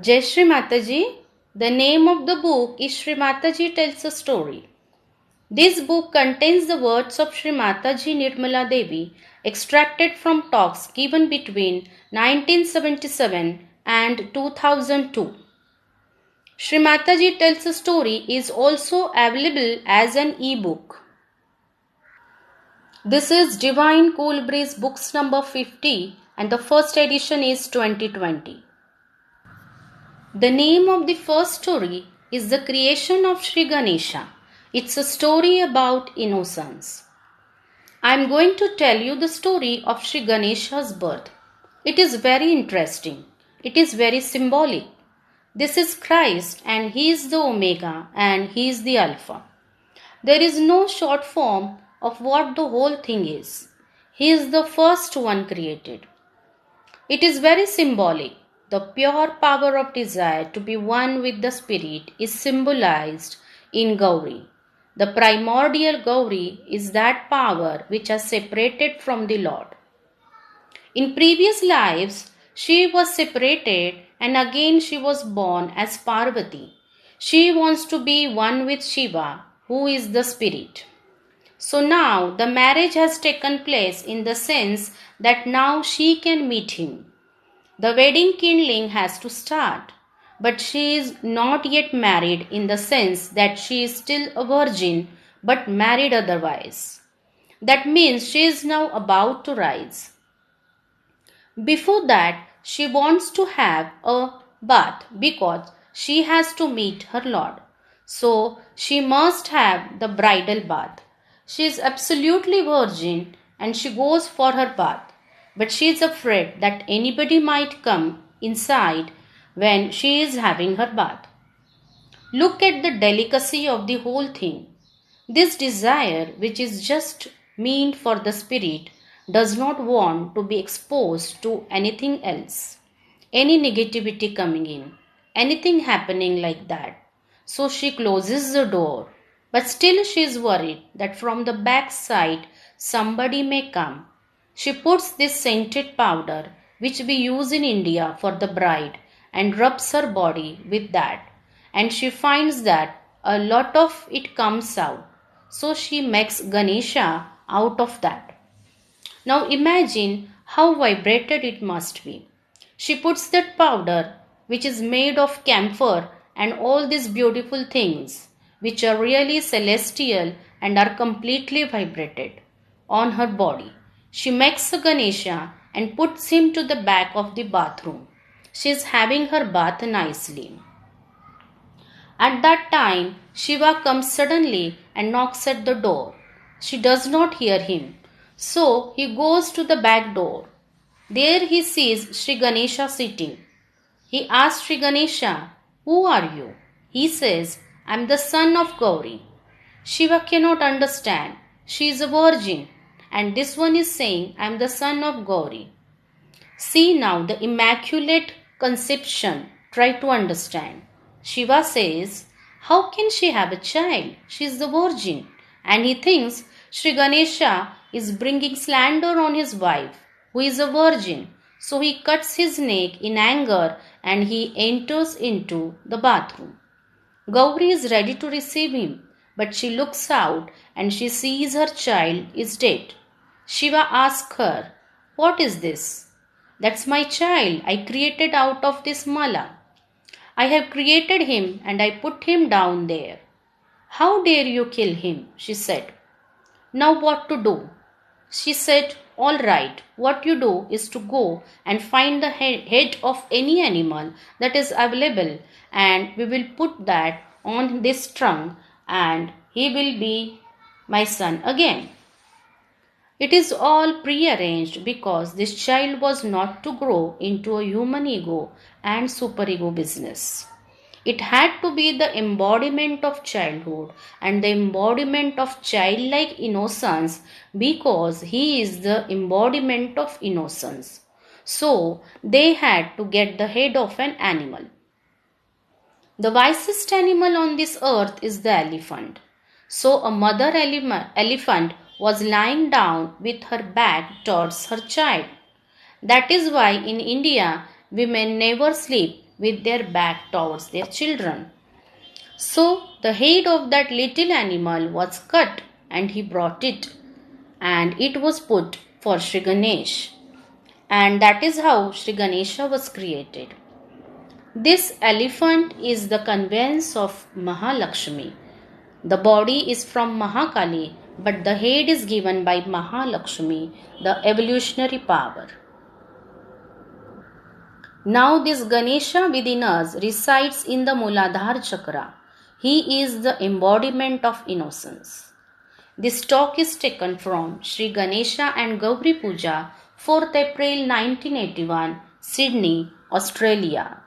Jai Shri Mataji. The name of the book is Shri Mataji Tells a Story. This book contains the words of Shri Mataji Nirmala Devi extracted from talks given between 1977 and 2002. Shri Mataji Tells a Story is also available as an e-book. This is Divine Cool Breeze Books number 50 and the first edition is 2020. The name of the first story is The Creation of Sri Ganesha. It's a story about innocence. I am going to tell you the story of Sri Ganesha's birth. It is very interesting. It is very symbolic. This is Christ and He is the Omega and He is the Alpha. There is no short form of what the whole thing is. He is the first one created. It is very symbolic. The pure power of desire to be one with the Spirit is symbolized in Gauri. The primordial Gauri is that power which is separated from the Lord. In previous lives, she was separated and again she was born as Parvati. She wants to be one with Shiva, who is the Spirit. So now the marriage has taken place in the sense that now she can meet him. The wedding kindling has to start, but she is not yet married in the sense that she is still a virgin but married otherwise. That means she is now about to rise. Before that, she wants to have a bath because she has to meet her Lord. So she must have the bridal bath. She is absolutely virgin and she goes for her bath. But she is afraid that anybody might come inside when she is having her bath. Look at the delicacy of the whole thing. This desire, which is just meant for the spirit, does not want to be exposed to anything else, any negativity coming in, anything happening like that. So she closes the door, but still she is worried that from the back side somebody may come. She puts this scented powder, which we use in India for the bride, and rubs her body with that. And she finds that a lot of it comes out. So she makes Ganesha out of that. Now imagine how vibrated it must be. She puts that powder, which is made of camphor and all these beautiful things, which are really celestial and are completely vibrated, on her body. She makes a Ganesha and puts him to the back of the bathroom. She is having her bath nicely. At that time, Shiva comes suddenly and knocks at the door. She does not hear him. So he goes to the back door. There he sees Sri Ganesha sitting. He asks Sri Ganesha, "Who are you?" He says, "I am the son of Gauri." Shiva cannot understand. She is a virgin. And this one is saying, "I am the son of Gauri." See now the immaculate conception. Try to understand. Shiva says, "How can she have a child? She is the virgin." And he thinks Sri Ganesha is bringing slander on his wife, who is a virgin. So he cuts his neck in anger and he enters into the bathroom. Gauri is ready to receive him, but she looks out and she sees her child is dead. Shiva asks her, "What is this?" "That's my child I created out of this mala. I have created him and I put him down there." "How dare you kill him?" she said. "Now what to do?" She said, "All right, what you do is to go and find the head of any animal that is available and we will put that on this trunk and he will be my son again." It is all prearranged because this child was not to grow into a human ego and superego business. It had to be the embodiment of childhood and the embodiment of childlike innocence because he is the embodiment of innocence. So they had to get the head of an animal. The wisest animal on this earth is the elephant. So a mother elephant was lying down with her back towards her child. That is why in India women never sleep with their back towards their children. So the head of that little animal was cut and he brought it, and it was put for Sri Ganesh. And that is how Sri Ganesha was created. This elephant is the conveyance of Mahalakshmi. The body is from Mahakali, but the head is given by Mahalakshmi, the evolutionary power. Now this Ganesha within us resides in the Muladhara Chakra. He is the embodiment of innocence. This talk is taken from Sri Ganesha and Gauri Puja, 4th April 1981, Sydney, Australia.